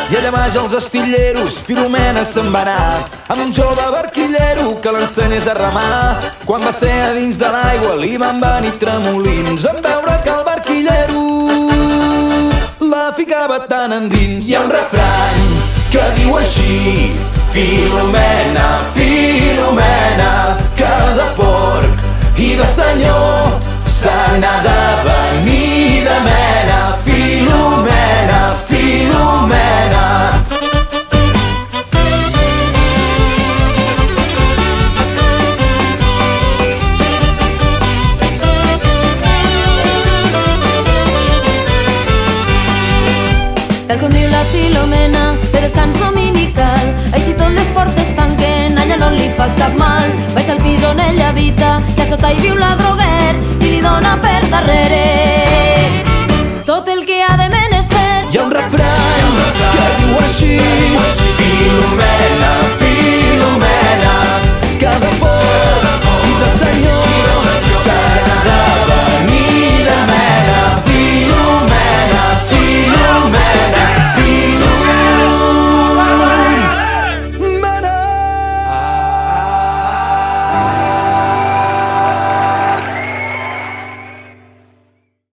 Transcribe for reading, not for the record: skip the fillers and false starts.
I allà baix els astilleros Filomena se'n va anar amb un jove barquillero que l'ensenyés a remar. Quan va ser a dins de l'aigua li van venir tremolins en veure que el barquillero la ficava tan endins. Hi ha un refrany que diu així: Filomena, Filomena, que de porc i de senyor se n'ha de venir de mena. Filomena, Filomena. Tal com diu la Filomena, té descans dominical. Així tot les portes tanquen, allà no li fa cap mal. Baix al pis on ella habita, i a sota hi viu la droguer, i li dona per darrere tot el que ha de menester. Hi ha un refrany que diu així: Filomena, Filomena, que